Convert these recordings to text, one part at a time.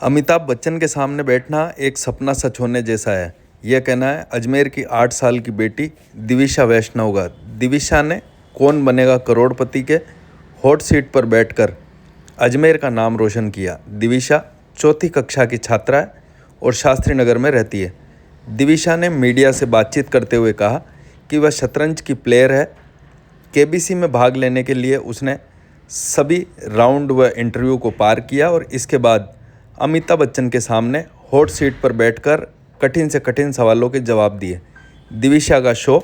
अमिताभ बच्चन के सामने बैठना एक सपना सच होने जैसा है। यह कहना है अजमेर की 8 साल की बेटी दिविशा वैष्णव का। दिविशा ने कौन बनेगा करोड़पति के हॉट सीट पर बैठकर अजमेर का नाम रोशन किया। दिविशा चौथी कक्षा की छात्रा है और शास्त्री नगर में रहती है। दिविशा ने मीडिया से बातचीत करते हुए कहा कि वह शतरंज की प्लेयर है। केबीसी में भाग लेने के लिए उसने सभी राउंड व इंटरव्यू को पार किया और इसके बाद अमिताभ बच्चन के सामने हॉट सीट पर बैठकर कठिन से कठिन सवालों के जवाब दिए। दिविशा का शो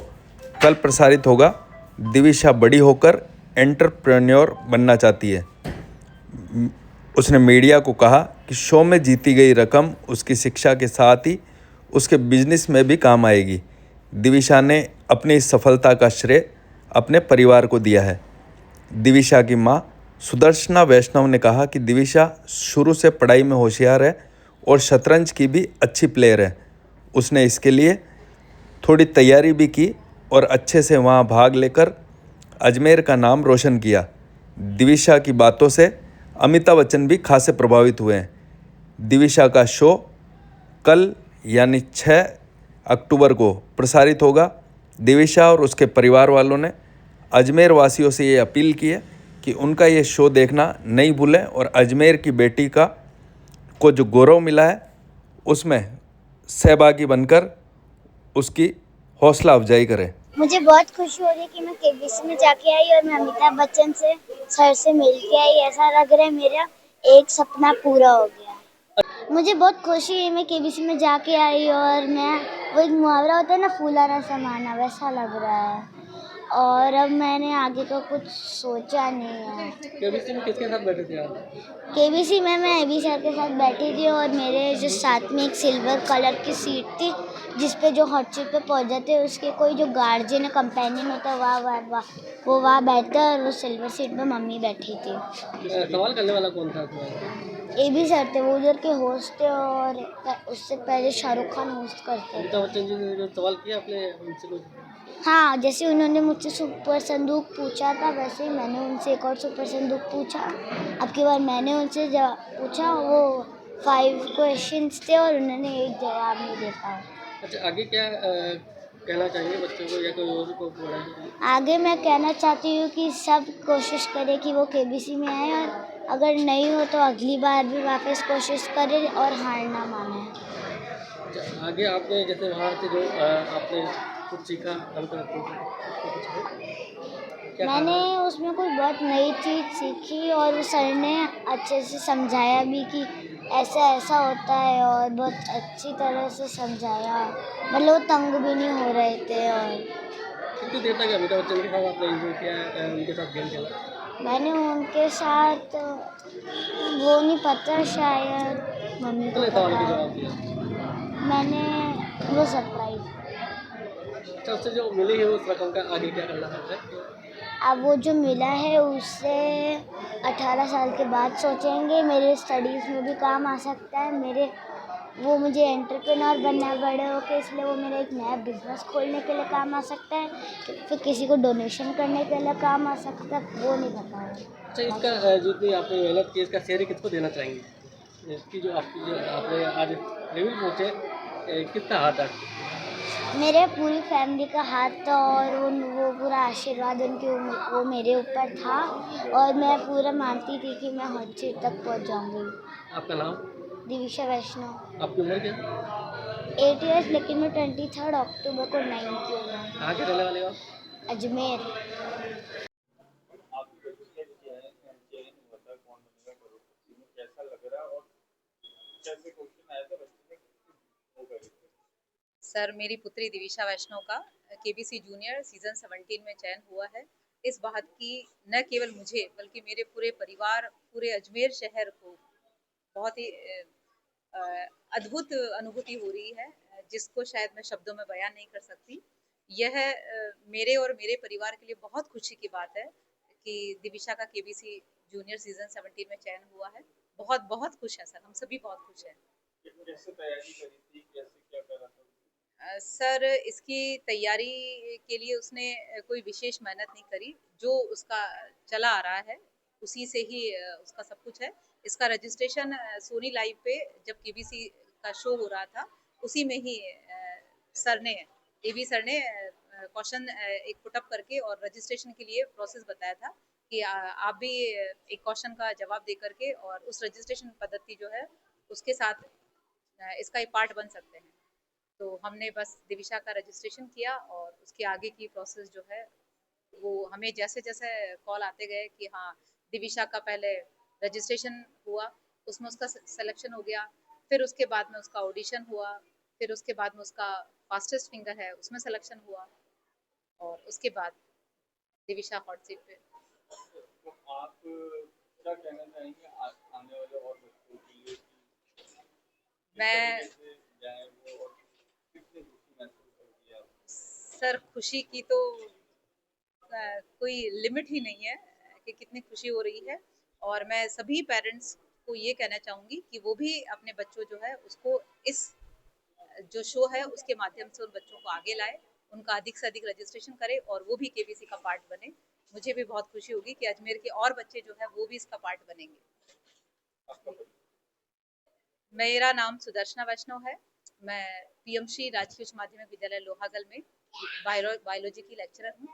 कल प्रसारित होगा। दिविशा बड़ी होकर एंटरप्रेन्योर बनना चाहती है। उसने मीडिया को कहा कि शो में जीती गई रकम उसकी शिक्षा के साथ ही उसके बिजनेस में भी काम आएगी। दिविशा ने अपनी इस सफलता का श्रेय अपने परिवार को दिया है। दिविशा की मां सुदर्शना वैष्णव ने कहा कि दिविशा शुरू से पढ़ाई में होशियार है और शतरंज की भी अच्छी प्लेयर है। उसने इसके लिए थोड़ी तैयारी भी की और अच्छे से वहां भाग लेकर अजमेर का नाम रोशन किया। दिविशा की बातों से अमिताभ बच्चन भी खासे प्रभावित हुए हैं। दिविशा का शो कल यानी 6 अक्टूबर को प्रसारित होगा। दिविशा और उसके परिवार वालों ने अजमेर वासियों से ये अपील की है कि उनका ये शो देखना नहीं भूलें और अजमेर की बेटी को जो गौरव मिला है उसमें सहभागी बनकर उसकी हौसला अफजाई करें। मुझे बहुत खुशी हो रही है कि मैं केबीसी में जाके आई और मैं अमिताभ बच्चन से सर से मिल के आई। ऐसा लग रहा है मेरा एक सपना पूरा हो गया। मुझे बहुत खुशी है मैं केबीसी में जाके आई और मैं वो एक मुहावरा होता है ना, फूलाना समाना, वैसा लग रहा है। और अब मैंने आगे का कुछ सोचा नहीं है। केबीसी में किसके साथ बैठे थे आप? केबीसी में मैं एबी सर के साथ बैठी थी और मेरे जो साथ में एक सिल्वर कलर की सीट थी जिस पे जो हॉट सीट पे पहुंच जाते हैं उसके कोई जो गार्जियन कंपेनियन होता है वो वहाँ बैठता है और वो सिल्वर सीट पे मम्मी बैठी थी। सवाल करने वाला कौन था तुम्हारा? एबी सर थे, वो उधर के होस्ट थे और उससे पहले शाहरुख खान होस्ट करते थे। अमिताभ बच्चन जी ने जो सवाल किया आपने उनसे कुछ? हाँ, जैसे उन्होंने मुझसे सुपर संदूक पूछा था वैसे ही मैंने उनसे एक और सुपर संदूक पूछा। अब की बार मैंने उनसे पूछा, वो 5 क्वेश्चंस थे और उन्होंने एक जवाब नहीं दे पाया। अच्छा, आगे क्या कहना चाहिए बच्चों को या कोई और को पढ़ाई? आगे मैं कहना चाहती हूँ कि सब कोशिश करें कि वो केबीसी में आए और अगर नहीं हो तो अगली बार भी वापस कोशिश करें और हार ना माने। अच्छा, आगे आपने जैसे वहाँ से जो आपने कुछ सीखा मैंने उसमें कोई बहुत नई चीज़ सीखी और सर ने अच्छे से समझाया भी कि ऐसा ऐसा होता है और बहुत अच्छी तरह से समझाया। मतलब वो तंग भी नहीं हो रहे थे। और कितनी देर तक अमिताभ बच्चन के साथ आपने एंजॉय किया, उनके साथ गेम खेला? मैंने उनके साथ वो नहीं पता, शायद मम्मी को कितने सवाल के पता जवाब है। दिया? मैंने वो सरप्राइज। अच्छा, उससे जो मिली है उस रकम का आगे क्या करना है? अब वो जो मिला है उससे 18 साल के बाद सोचेंगे। मेरे स्टडीज़ में भी काम आ सकता है। वो मुझे एंटरप्रेन्योर बनना है बड़े होके, इसलिए वो मेरा एक नया बिजनेस खोलने के लिए काम आ सकता है, फिर किसी को डोनेशन करने के लिए काम आ सकता है, वो नहीं पता है। अच्छा, इसका जितनी आपने मेहनत की इसका श्रेय किसको देना चाहेंगे? इसकी जो आपने आज लेवल पहुँचे, किसका हाथ है? मेरे पूरी फैमिली का हाथ था और वो पूरा आशीर्वाद वो मेरे ऊपर था और मैं पूरा मानती थी कि मैं हर चीज़ तक पहुंच जाऊंगी। आपका नाम? दिविशा वैष्णव। आपकी उम्र क्या? 8 इयर्स, लेकिन मैं 23 अक्टूबर को 9 की हूँ। कहाँ के रहने वाले हो आप? अजमेर। सर, मेरी पुत्री दिविशा वैष्णव का केबीसी जूनियर सीजन 17 में चयन हुआ है। इस बात की न केवल मुझे बल्कि मेरे पूरे परिवार, पूरे अजमेर शहर को बहुत ही अद्भुत अनुभूति हो रही है, जिसको शायद मैं शब्दों में बयान नहीं कर सकती। यह मेरे और मेरे परिवार के लिए बहुत खुशी की बात है कि दिविशा का केबीसी जूनियर सीजन 17 में चयन हुआ है। बहुत बहुत खुश है सर, हम सभी बहुत खुश हैं। कैसे तैयारी करी थी, कैसे क्या करा था? सर, इसकी तैयारी के लिए उसने कोई विशेष मेहनत नहीं करी। जो उसका चला आ रहा है उसी से ही उसका सब कुछ है। इसका रजिस्ट्रेशन सोनी लाइव पे जब केबीसी का शो हो रहा था उसी में ही सर ने एवी सर ने क्वेश्चन एक पुटअप करके और रजिस्ट्रेशन के लिए प्रोसेस बताया था कि आप भी एक क्वेश्चन का जवाब दे करके और उस रजिस्ट्रेशन पद्धति जो है उसके साथ इसका एक पार्ट बन सकते हैं। तो हमने बस दिविशा का रजिस्ट्रेशन किया और उसके आगे की प्रोसेस जो है वो हमें जैसे जैसे कॉल आते गए कि हाँ दिविशा का पहले रजिस्ट्रेशन हुआ, उसमें उसका सिलेक्शन हो गया, फिर उसके बाद में उसका ऑडिशन हुआ, फिर उसके बाद में उसका फास्टेस्ट फिंगर है उसमें सिलेक्शन हुआ और उसके बाद दिविशा हॉट सीट पे। तो आप क्या कहना चाहेंगे आने वाले और बच्चों के लिए कि किस मैं तरीके से जाएं वो और कितनी खुशी महसूस होगी आप? सर खुशी की तो कोई लिमिट ही नहीं है कि कितनी खुशी हो रही है और मैं सभी पेरेंट्स को ये कहना चाहूँगी कि वो भी अपने बच्चों जो है उसको इस जो शो है उसके माध्यम से उन बच्चों को आगे लाए, उनका अधिक से अधिक रजिस्ट्रेशन करे और वो भी केबीसी का पार्ट बने। मुझे भी बहुत खुशी होगी कि अजमेर के और बच्चे जो है वो भी इसका पार्ट बनेंगे। आपका परिचय? मेरा नाम सुदर्शना वैष्णव है। मैं पीएमश्री राजकीय उच्च माध्यमिक विद्यालय लोहागल में बायोलॉजी की लेक्चरर हूँ।